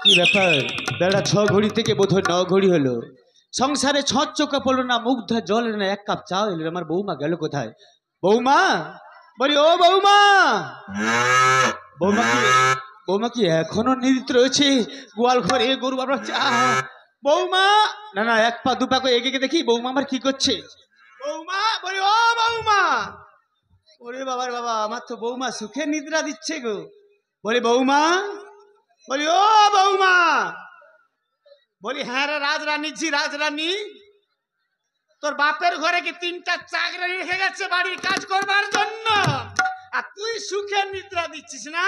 কি ব্যাপার? বেলা 6 ঘড়ি থেকে বোধহয় 9 ঘড়ি হলো, সংসারে ছট চোখা পড়লো না, মুগ্ধা জল না, এক কাপ চা এলো। আমার বৌমা গেল কোথায়? বৌমা, বলি ও বৌমা। বৌমা কি এখনো নিদ্রিত রয়েছে গোয়াল ঘরে গরু বাবার চা? বৌমা, না না, এক পা দু পা করে এগিয়ে দেখি বৌমা আমার কি করছে। বৌমা, বলি ও বৌমা। ওরে বাবার বাবা, আমার তো বৌমা সুখে নিদ্রা দিচ্ছে গো। বলি বৌমা, বলি ও বৌমা। বলি হ্যাঁ রে রাজরানী জি, রাজরানী। তোর বাপের ঘরে কি 3টা চাকরানি রেখে গেছে বাড়ির কাজ করবার জন্য, আর তুই সুখে নিদ্রা দিচ্ছিস না?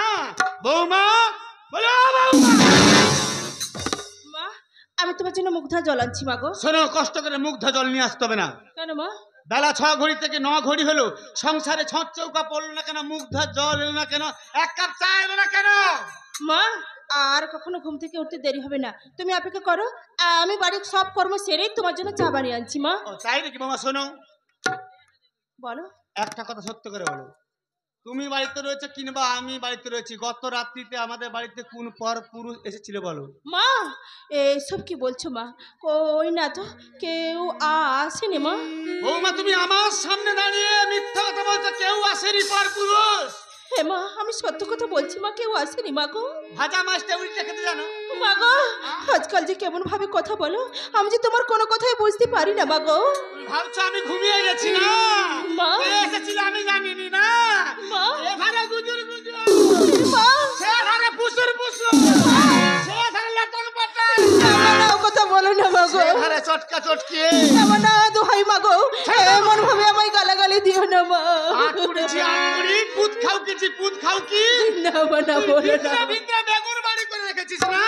বৌমা, বলি ও বৌমা। মা, আমি তোমার জন্য মুগ্ধা জল আনছি মা গো। শোনো, কষ্ট করে মুগ্ধা জল নিয়ে আসতে হবে না। কেন মা? বেলা 6 ঘড়ি থেকে 9 ঘড়ি হলো, সংসারে ছট চৌকা পড়লো না কেন? মুগ্ধা জল এলো না কেন? এক কাপ চা এলো না কেন? মা, আর কখনো ঘুম থেকে উঠতে দেরি হবে না, তুমি অপেক্ষা করো। আমি বাড়ির সব কর্ম সেরেই তোমার জন্য চা বানিয়ে আনছি মা। ও তাই নাকি? মামা শোনো, বলো। একটা কথা সত্য করে বলো, তুমি বাড়িতে রয়েছে কিংবা আমি বাড়িতে রয়েছি, গত রাত্রিতে আমাদের বাড়িতে কোন পর পুরুষ এসেছিল বলো? মা, এসব কি বলছো মা? কই না তো, কেউ আসেনি মা। বৌমা, তুমি আমার সামনে দাঁড়িয়ে মিথ্যা কথা বলছো, কেউ আসেনি পর পুরুষ। হে মা, আমি সত্য কথা বলছি মা, কেউ আসেনি মা গো। ভাজা মাছটা উল্টে খেতে জানো? মা গো, আজকাল যে কেমন ভাবে কথা বলো, আমি যে তোমার কোনো কথাই বুঝতে পারি না মা গো। ভাবছো আমি ঘুমিয়ে গেছি না? মা, এসেছিল আমি জানিনি না? মা, এখানে গুজুর গুজুর, মা, সেখানে পুসুর পুসুর, সেখানে লটন পটন, এমন কথা বলো না মা গো। সেখানে চটকা চটকি, এমন না দোহাই মা গো, এমন ভাবে আমায় গালাগালি দিও না মা। আটকুড়েছি আটকুড়ি, পুত খাও কিছি পুত খাও কি? না মা, না বলো না। ভিতরে বেগুন বাড়ি করে রেখেছিস না?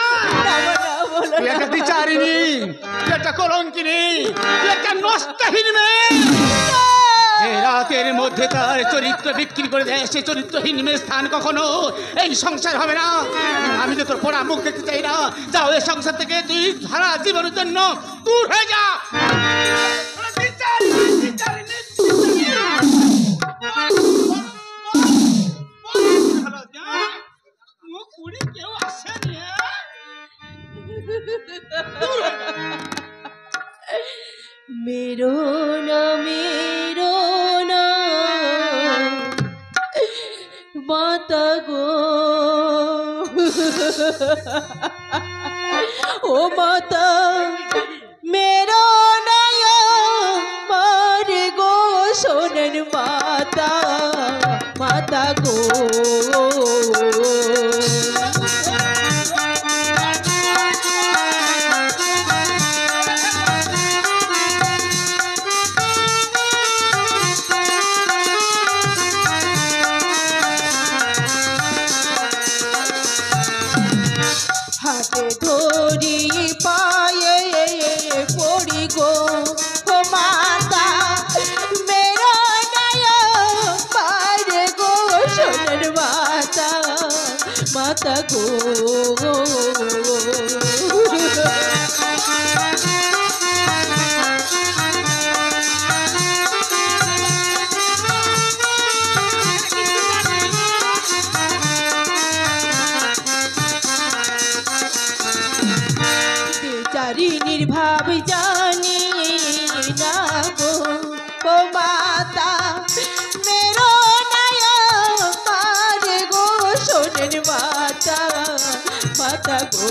না মা, না বলো তুই না। একটা বিচারিনি, তুই একটা কলঙ্কিনী, তুই একটা নষ্টহীন মেয়ে। এই রাতের মধ্যে তার চরিত্র বিক্রি করে দেয়, সে চরিত্রহীন মেয়ের স্থান কখনো এই সংসার হবে না। আমি তো তোর পোড়া মুখ দেখতে চাই না। যাও, এই সংসার থেকে তুই সারা জীবনের জন্য দূর হয়ে যা। কেউ আসেনি। मेरो ना माता गो, ओ माता मेरो नया मारे गो, सोनन माता, माता गो। हाथे धोरी पाए पड़ी गो, हो माता मेरा नया मारे गो, सोनर माता, माता गो। बेचारी निर्भाव जानी ना गो, ओ माता मेरो नया मारे गो, सोनर माता, माता गो।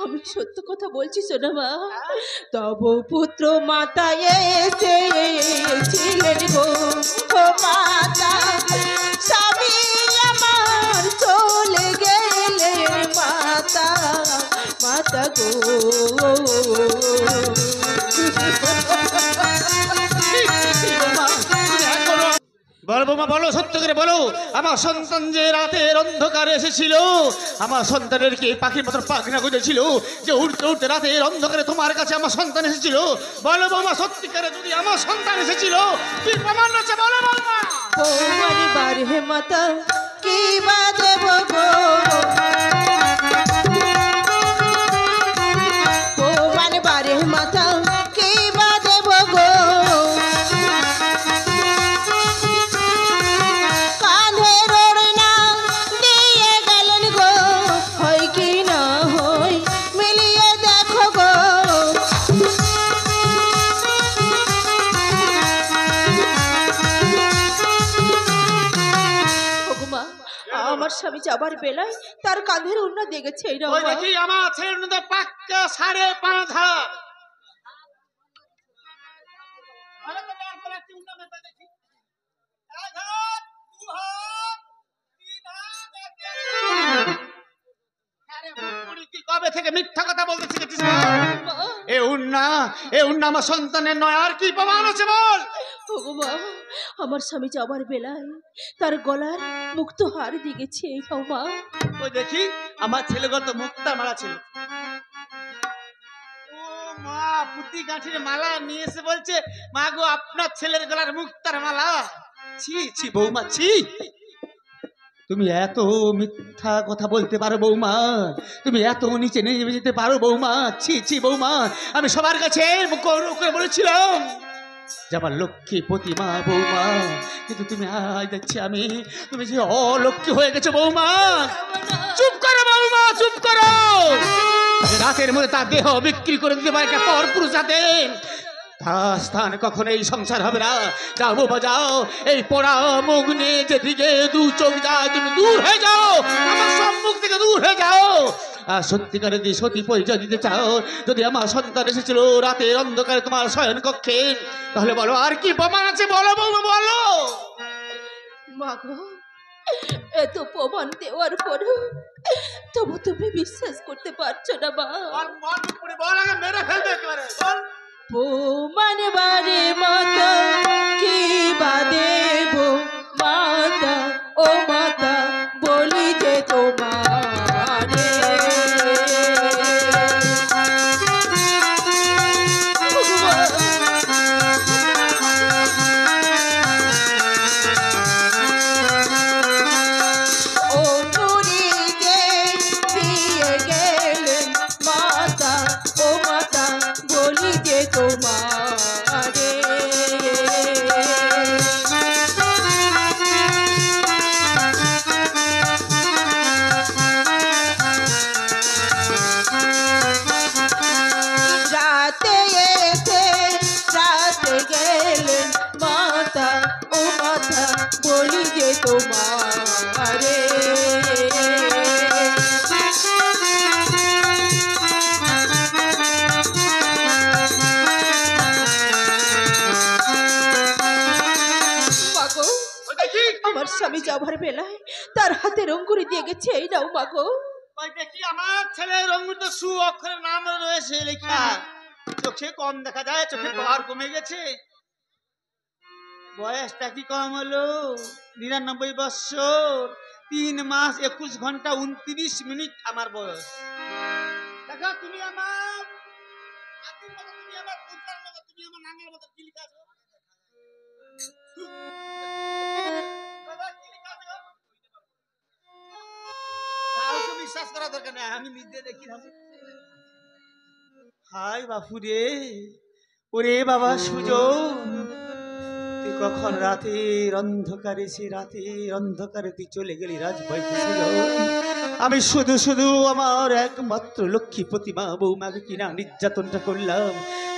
আমি সত্য কথা বলছি শোনো মা। তব পুত্র মাতা এসেছিলেন গো, ও মাতা স্বামী আমার চলে গেলেন মাতা, মাতা গো। বলো বৌমা, বলো, সত্য করে বলো, আমার সন্তান যে রাতের অন্ধকারে এসেছিল, আমার সন্তানের কি পাখির মতো পাখনা গুঁজেছিল, যে উঠতে উঠতে রাতের অন্ধকারে তোমার কাছে আমার সন্তান এসেছিল? বলো বৌমা, সত্যিকারে যদি আমার সন্তান এসেছিল, কি প্রমাণ আছে বলো বৌমা। বৌমারি বারে মাতা কি বা দেব গো, বৌমারি বারে মাতা কি বা দেব গো, কাঁধের ওড়না দিয়ে গেলেন গো, হয় কি না হয় মিলিয়ে দেখো গো। ওগো আমার স্বামী যাবার বেলায় তার কাঁধের ওড়না দেখেছে এই ওই দেখি আমার ছেলের মধ্যে পাক্কা 5.5 হাত। কবে থেকে মিথ্যা কথা বলতে শিখেছিস? এ উন্না আমার সন্তানের নয়, আর কি প্রমাণ আছে বল। ওগো মা, আমার স্বামী যাবার বেলায় তার গলার মুক্ত হার দিয়েছে এই মা। ওই দেখি আমার ছেলেগত মুক্তার মালা ছিল। ও মা, পুঁতি গাঁঠির মালা নিয়ে এসে বলছে, মা গো আপনার ছেলের গলার মুক্তার মালা। ছি ছি বৌমা, ছি। তুমি এত মিথ্যা কথা বলতে পারো বৌমা? তুমি এত নিচে নেমে যেতে পারো বৌমা? ছি ছি বৌমা, আমি সবার কাছে করে বলেছিলাম যে আমার লক্ষ্মী প্রতিমা বৌমা, কিন্তু তুমি আজ দেখছি তুমি যে অলক্ষ্মী হয়ে গেছো বৌমা। চুপ করো বৌমা, চুপ করো। রাতের মধ্যে তার দেহ বিক্রি করে দিতে পারে একটা পরপুরুষ হাতে, তার স্থান কখনো এই সংসার হবে না। যাও বাবা যাও, এই পোড়া মুখ নিয়ে যেদিকে দু চোখ যায় তুমি দূর হয়ে যাও, আমার সম্মুখ থেকে দূর হয়ে যাও। আর সত্যিকারে যদি সতী পরিচয় দিতে চাও, যদি আমার সন্তান এসেছিল রাতের অন্ধকারে তোমার শয়ন কক্ষে, তাহলে বলো আর কি প্রমাণ আছে বলো বৌমা, বলো। মাগো, এত প্রমাণ দেওয়ার পরেও তবু তুমি বিশ্বাস করতে পারছো না মা? বল, আগে মেরে ফেলবে একেবারে, বল। প্রমাণ বারে মাতা কি বা দেব মাতা, ও মাতা বলি যে তোমারে, ও নুরিকে দিয়ে গেলেন মাতা, ও মাতা বলি যে তোমারে। রাতে এসে রাতে গেলেন মাতা, ও মাতা বলি যে তোমারে। মাগো, আমার স্বামী যাবার বেলায় তার হাতে রঙ্গুরি দিয়ে গেছে এই নাও মাগো। ওই দেখি আমার ছেলের অঙ্গুর তো সু অক্ষরের নাম রয়েছে লেখা, চোখে কম দেখা যায়, চোখে পাওয়ার কমে গেছে। বয়সটা কি কম হলো? 99 বৎসর 3 মাস 21 ঘন্টা 29 মিনিট আমার বয়স। দেখো তুমি আমার হাতির মতো, তুমি আমার পুত্রের মতো, তুমি আমার নামের মতো কি লেখা আছে? বাবা, কি লেখা আছে? কাউকে বিশ্বাস করা দরকার নেই, আমি নিজে দেখি। হাই বাপুরে, ওরে বাবা সুজন, তুই কখন রাতের অন্ধকারে, সে রাতের অন্ধকারে তুই চলে গেলি রাজবাড়িতে সুজন। আমি শুধু শুধু আমার একমাত্র লক্ষ্মী প্রতিমা বৌমাকে কিনা নির্যাতনটা করলাম,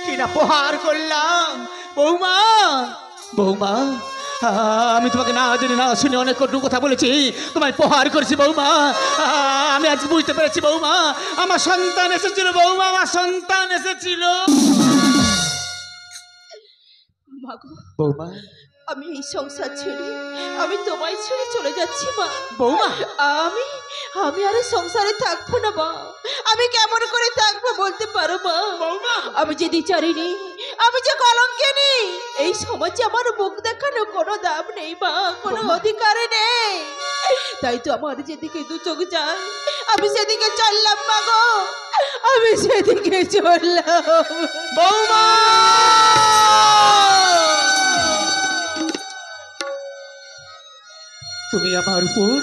কিনা প্রহার করলাম। বৌমা, বৌমা, আমি তোমাকে না জেনে না শুনে অনেক কটু কথা বলেছি, তোমায় প্রহার করেছি বৌমা। আমি আজ বুঝতে পেরেছি বৌমা, আমার সন্তান এসেছিল বৌমা, আমার সন্তান এসেছিল। মাগো, বৌমা, আমি এই সংসার ছেড়ে আমি তোমায় ছেড়ে চলে যাচ্ছি মা। বৌমা আমি আমি আর এই সংসারে থাকবো না মা। আমি কেমন করে থাকবো বলতে পারো মা? বৌমা আমি যে দ্বিচারিণী, আমি যে কলঙ্কিনী, এই সমাজে আমার মুখ দেখানো কোনো দাম নেই মা, কোনো অধিকার নেই। তাই তো আমার যেদিকে দু চোখ যায় আমি সেদিকে চললাম মা গো, আমি সেদিকে চললাম। বৌমা তুমি আমার উপর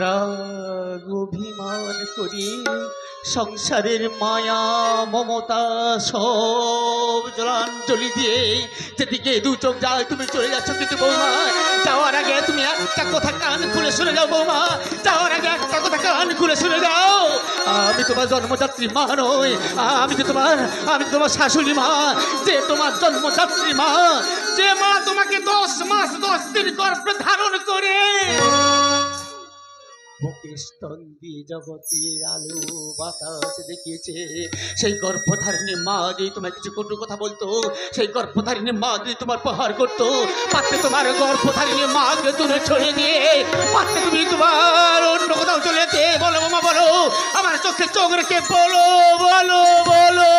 রাগ অভিমান করি সংসারের মায়া মমতা সব জলাঞ্জলি দিয়ে যেদিকে দু চোখ যায় তুমি চলে যাচ্ছ। কিন্তু বৌমা যাওয়ার আগে তুমি একটা কথা কান খুলে শুনে যাও। বৌমা যাওয়ার আগে একটা কথা কান খুলে শুনে যাও। আমি তোমার জন্মযাত্রী মা নই, আমি তোমার শাশুড়ি মা, যে তোমার জন্মযাত্রী মা, যে মা তোমাকে 10 মাস 10 দিন গর্ভে ধারণ করে বুকে স্তন দিয়ে জগতের আলো বাতাস দেখিয়েছে। সেই গর্ভধারিণী মা যদি তোমার কিছু কটু কথা বলতো, সেই গর্ভধারিণী মা যদি তোমার প্রহার করতো, পারতে তোমার গর্ভধারিণী মাকে তুমি ছড়িয়ে দিয়ে পারতে তুমি তোমার অন্য কোথাও চলে যেতে। বলো মামা বলো, আমার চোখে চোখ রেখে বলো বলো বলো।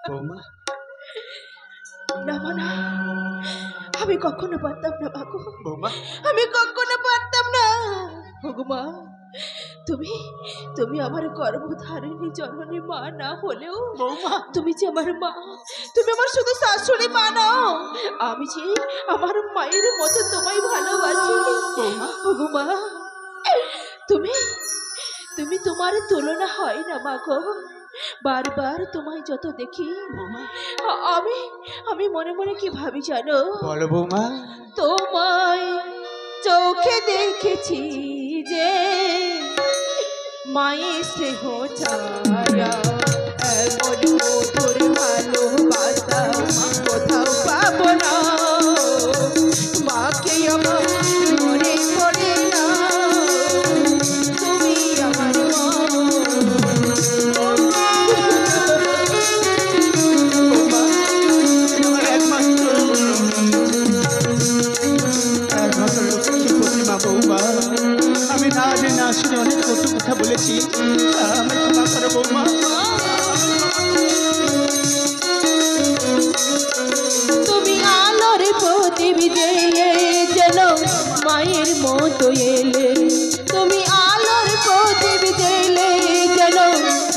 বৌমা না মা না, আমি কখনো পারতাম না বাবু, বৌমা আমি কখনো পারতাম না। ভগমা তুমি তুমি আমার গর্ভধারিণী জননী মা না হলেও বৌমা তুমি যে আমার মা, তুমি আমার শুধু শাশুড়ি মা নাও। আমি যে আমার মায়ের মতো তোমায় ভালোবাসি ভগমা। তুমি তুমি তোমার তুলনা হয় না মা গো। বারবার তোমায় যত দেখি আমি আমি মনে মনে কি ভাবি জানো? বলো বৌমা। তোমায় চোখে দেখেছি যে মায়ের স্নেহ ছায়া, এমন মধুর ভালোবাসা কোথাও পাবো না। মাকে আমার মনে পড়ে না, তুমি আমার মা। বৌমা আমি না জেনে না শুনে অনেক কটু কথা বলেছি, আমি ক্ষমা করো বৌমা। তুমি আলোর প্রদীপ জেলে যেন মায়ের মতো এলে, তুমি আলোর প্রদীপ জেলে যেন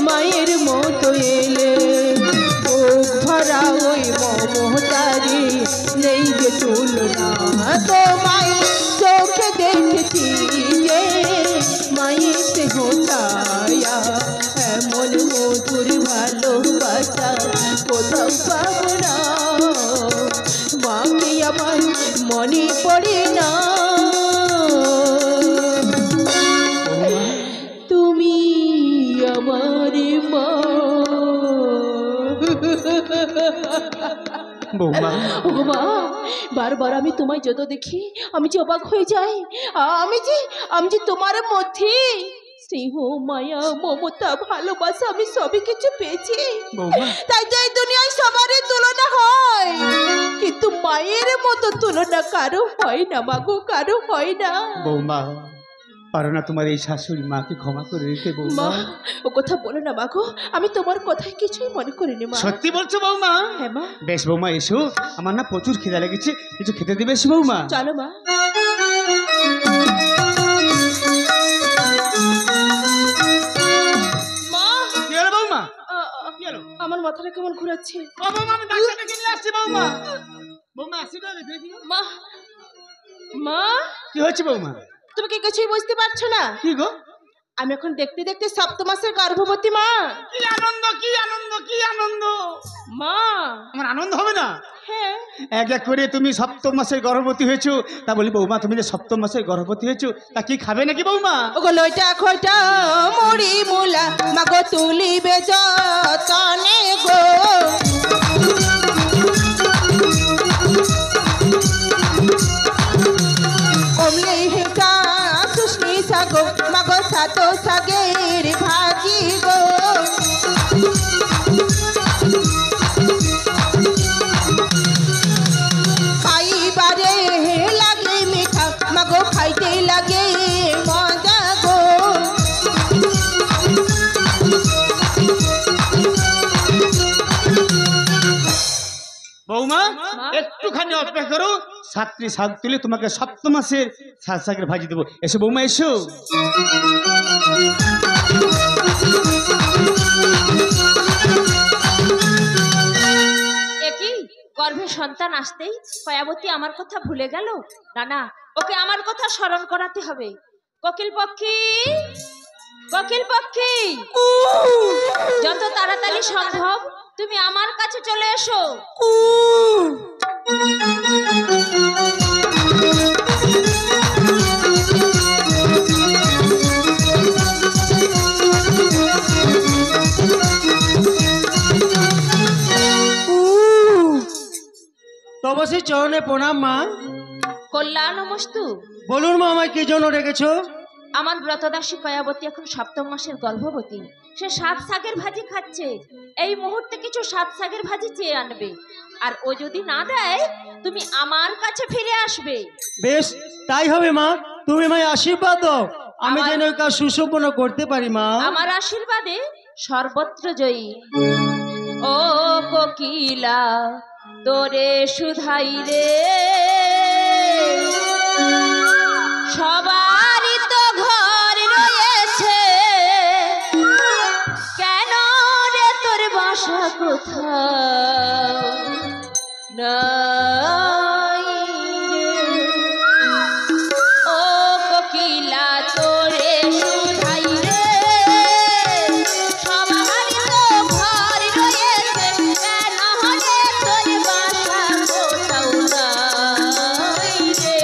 মায়ের মতো এলে। বুক ভরা ওই মমতারি নেই যে তুলনা, তোমায় চোখে দেখেছি যে মায়ের স্নেহ ছায়া, এমন মধুর ভালোবাসা কোথাও পাবো না। মাকে আমার মনে পড়ে না, তুমি আমার মা। বৌমা ওগো বারবার আমি তোমায় যত দেখি আমি যে অবাক হয়ে যাই। আমি যে তোমার মধ্যে স্নেহ মায়া মমতা ভালোবাসা আমি সবই কিছু পেয়েছি। তাই তো এই দুনিয়ায় সবারই তুলনা হয়, কিন্তু মায়ের মতো তুলনা কারো হয় না মাগো, কারো হয় না। বৌমা পারো না তোমার এই শাশুড়ি মাকে ক্ষমা করে দিতে? মা বৌমা ও কথা বলো না মাগো, আমি তোমার কথায় কিছুই মনে করিনি মা। সত্যি বলছো বৌমা? হ্যাঁ মা। বেশ বৌমা এসো, আমার না প্রচুর খিদা লেগেছে, কিছু খেতে দিবে এসো বৌমা। চলো মা। মা কি হলো বৌমা? কি হলো? আমার মাথাটা কেমন ঘোরাচ্ছে। বৌমা আমি ডাক্তার ডেকে নিয়ে আসছি বৌমা। বৌমা আসি না দেখি। মা মা কি হচ্ছে বৌমা? তুমি কি কিছুই বুঝতে পারছো না? কি গো? আমি এখন দেখতে দেখতে 7 মাসের গর্ভবতী মা। কি আনন্দ কি আনন্দ কি আনন্দ! মা আমার আনন্দ হবে না? হ্যাঁ এক এক করে তুমি সপ্তম মাসের গর্ভবতী হয়েছো, তা বলি বৌমা তুমি যে সপ্তম মাসের গর্ভবতী হয়েছো তা কি খাবে নাকি বৌমা? ওগো লইটা খইটা মুড়ি মুলা মাগো তুলিবে যতনে গো অমলি হিকা সুস্মি সাগো মাগো সাতো সাগের ভাজি গো খাইবারে লাগে মিঠা মাগো খাইতে লাগে মজা গো বৌমা একটুখানি অপেক্ষা করো, সাতটি শাক তুলে তোমাকে সপ্তম মাসের সাত শাকের ভাজি দেবো। এসো বৌমা এসো। একই গর্ভে সন্তান আসতেই কয়াবতী আমার কথা ভুলে গেল। না না, ওকে আমার কথা স্মরণ করাতে হবে। কোকিল পক্ষী, কোকিল পক্ষী, যত তাড়াতাড়ি সম্ভব তুমি আমার কাছে চলে এসো। তপসী চরণে প্রণাম মা। কল্যাণ নমস্তু। বলুন মা, আমায় কি জন্য ডেকেছো? আমার ব্রতদাসী কয়াবতী এখন সপ্তম মাসের গর্ভবতী। সে 7 শাকের ভাজি খাচ্ছে। এই মুহূর্তে কিছু 7 শাকের ভাজি চেয়ে আনবে, আর ও যদি না দেয় তুমি আমার কাছে ফিরে আসবে। বেশ, তাই হবে মা। তুমি আমায় আশীর্বাদ দাও, আমি যেন এই কাজ সুসম্পন্ন করতে পারি মা। আমার আশীর্বাদে সর্বত্র জয়ী। ও কোকিলা তোরে সুধাই রে, সবারই তো ঘর রয়েছে, কেন রে তোর বাসা কোথাও নাই রে? ও কোকিলা তোরে সুধাই রে, সবারই তো ঘর রয়েছে, কেন রে তোর বাসা কোথাও নাই রে?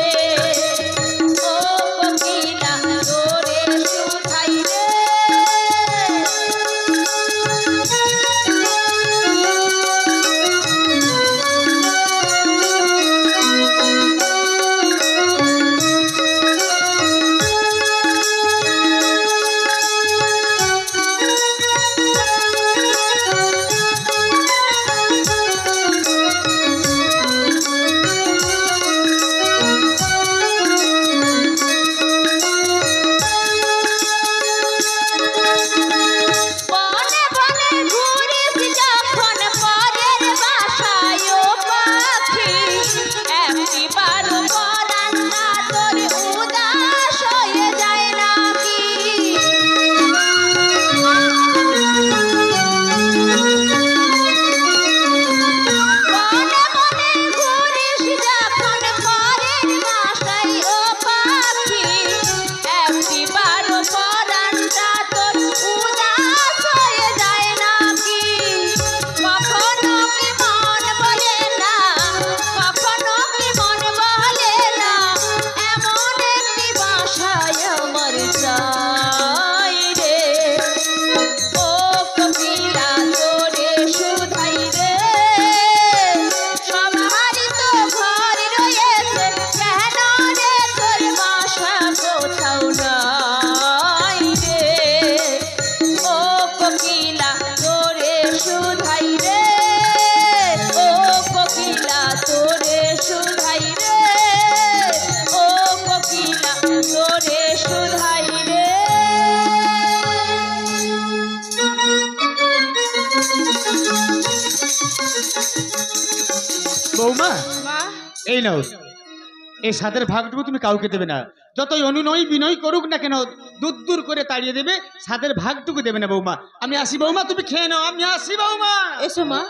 ও কোকিলা তোরে সুধাই রে। বনে বনে ঘুরিস যখন পরের বাসায় ও পাখি, একটিবার পরাণটা তোর উদাস হয়ে যায় নাকি? বনে বনে ঘুরিস যখন পরের বাসায় ও পাখি, একটিবার পরাণটা তোর উদাস হয়ে যায় নাকি? কখনো কি মন বলে না, কখনো কি মন বলে না, এমন একটি বাসায় আমার চাই রে। ও কোকিলা তোরে সুধাই রে, সবারই তো ঘর রয়েছে, কেন রে তোর বাসা কোথাও নাই রে? ও কোকিলা তোরে সুধাই রে, ও কোকিলা তোরে সুধাই রে, ও কোকিলা তোরে সুধাই রে। বৌমা মা, এই নাও, এই সাদের ভাগটুকু তুমি কাউকে দেবে না। যতই অনুনয় বিনয় করুক না কেন, দূর দূর করে তাড়িয়ে দেবে, সাদের ভাগটুকু দেবে না বৌমা। আমি আসি বৌমা, তুমি খেয়ে নাও, আমি আসি বৌমা। এসো মা।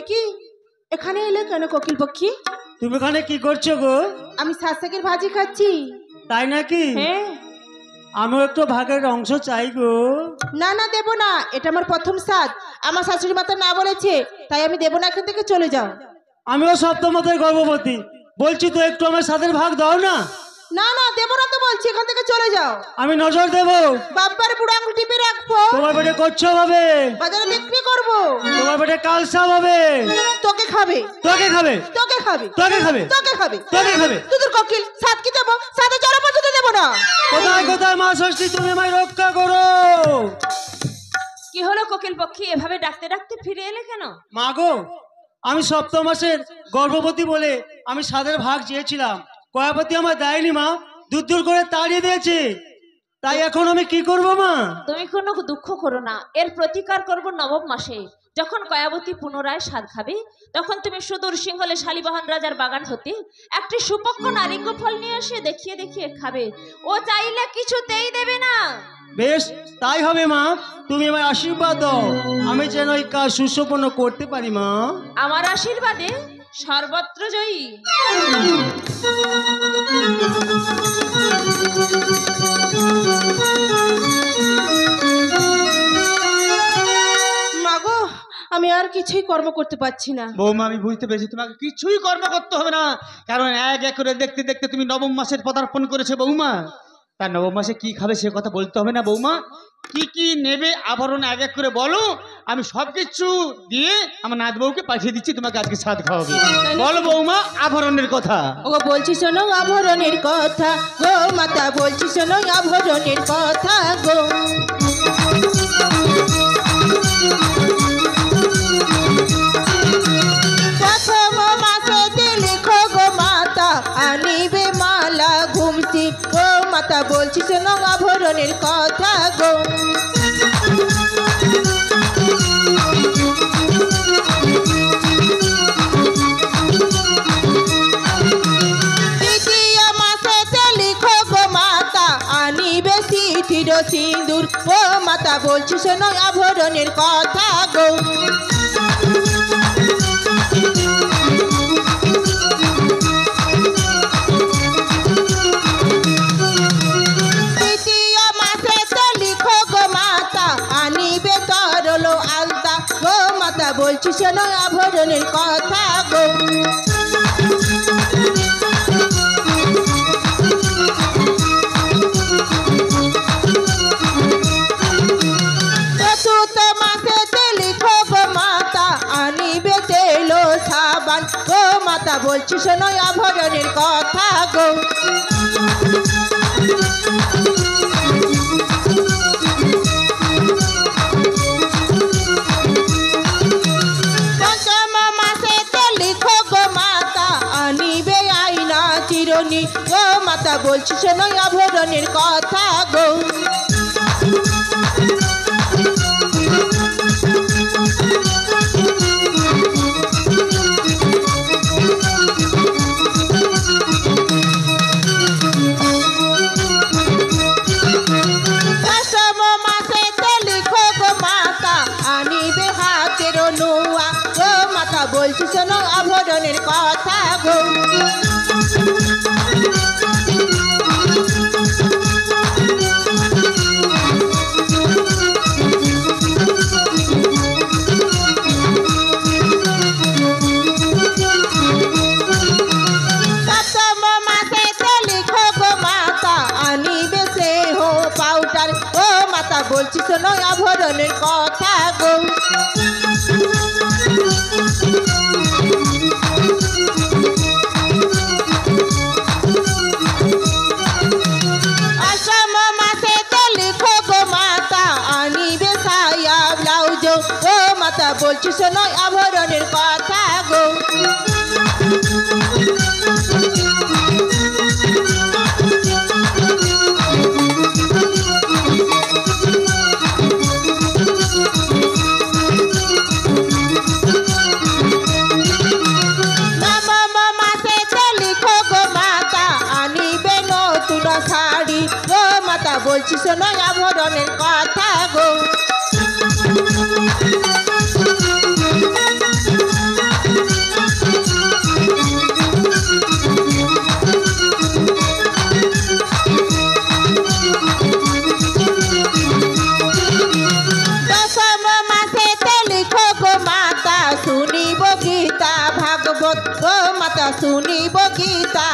একই এখানে এলে কেন কোকিল পক্ষী? তুমি এখানে কি করছো গো? আমি 7 শাকের ভাজি খাচ্ছি। তাই নাকি? হ্যাঁ। আমিও একটু ভাগের অংশ চাই গো। না না দেব না, এটা আমার প্রথম সাজ। আমার শাশুড়ি মাতা না বলেছে, তাই আমি দেব না, এখান থেকে চলে যাও। আমিও সপ্তমতের গর্ভবতী, বলছি তো একটু আমার সাথের ভাগ দাও না। না না দেব না তো বলছি, এখান থেকে চলে যাও। আমি নজর দেবো। বাপ্পার বুড়ো আঙুল টিপে রাখবো। তোমার পেটে কচ্ছপ হবে, বাজারে বিক্রি করবো। তোমার পেটে কালসাপ হবে। তোকে খাবে, তোকে খাবে, তোকে খাবে, তোকে খাবে, তোকে খাবে, তোকে খাবে। তোদের কোকিল সাত কি দেবো, সাথে জড়া পর্যন্ত দেবো না। কোথায় কোথায় মা ষষ্ঠী, তুমি আমায় রক্ষা করো। কি হলো কোকিল পক্ষী, এভাবে ডাকতে ডাকতে ফিরে এলে কেন? মা গো, আমি সপ্তম মাসের গর্ভবতী বলে আমি সাদের ভাগ চেয়েছিলাম, কয়াপতি আমার দেয়নি মা, দূর দূর করে তাড়িয়ে দিয়েছে। তাই এখন আমি কি করব মা? তুমি কোনো দুঃখ করো না, এর প্রতিকার করব নবম মাসে। যখন কয়াবতী পুনরায় স্বাদ খাবে, তখন তুমি সুদূর সিংহলে শালিবাহন রাজার বাগান হতে একটি সুপক্ষ নারিঙ্গ ফল নিয়ে এসে দেখিয়ে দেখিয়ে খাবে। ও চাইলে কিছুতেই দেবে না। বেশ, তাই হবে মা, তুমি আমায় আশীর্বাদ দাও, আমি যেন এই কাজ সুসম্পন্ন করতে পারি মা। আমার আশীর্বাদে সর্বত্র জয়ী। মাগো, আমি আর কিছুই কর্ম করতে পারছি না। বৌমা আমি বুঝতে পেরেছি, তোমাকে কিছুই কর্ম করতে হবে না, কারণ এক এক করে দেখতে দেখতে তুমি নবম মাসের পদার্পণ করেছে বৌমা। তার নবম মাসে কি খাবে সে কথা বলতে হবে না বৌমা। কি কি নেবে আভরণ এক এক করে বলো, আমি সবকিছু দিয়ে আমার নাত বউকে পাঠিয়ে দিচ্ছি, তোমাকে আজকে সাথ খাওয়াবে। বলো বৌমা আভরণের কথা। ওগো বলছি শোনো আভরণের কথা গো মাতা, বলছি শোনো আভরণের কথা গো। প্রথম মাসেতে লিখো গো মাতা, আনিবে মালা ঘুমছি গো মাতা, বলছি শোনো আভরণের কথা গো। দ্বিতীয় মাসেতে লিখো গো মাতা, আনিবে চিঠির সিঁদুর ও মাতা, বলছি শোনো আভরণের কথা গো। তৃতীয় মাসেতে লিখো গো মাতা, আনিবে তরল আলতা গো মাতা, বলছি শোনো আভরণের কথা গো। চতুর্থ মাসেতে লিখো গো মাতা, আনিবে তেল সাবান গো মাতা, বলছি শোনো আভরণের কথা গো। পঞ্চম মাসেতে লিখো গো মাতা, আনিবে আয়না চিরুনি গো মাতা, বলছি শোনো আভরণের কথা গো। ষষ্ঠম মাসেতে লিখো গো মাতা, আনিবে হাতের নোয়া গো মাতা, বলছি শোনো আভরণের কথা গো। সপ্তম মাসেতে লিখো গো মাতা, আনিবে স্নেহ পাউডার ও মাতা, বলছি শোনো আভরণের কথা গো। অষ্টম মাসেতে লিখো গো মাতা, আনিবে সায়া ব্লাউজ ও মাতা, বলছি শোনো আভরণের কথা গো। নবম মাসেতে লিখো গো মাতা, আনিবে নতুন শাড়ি গো মাতা, বলছি শোনো আভরণের কথা গো। গো মাতা শুনিব গীতা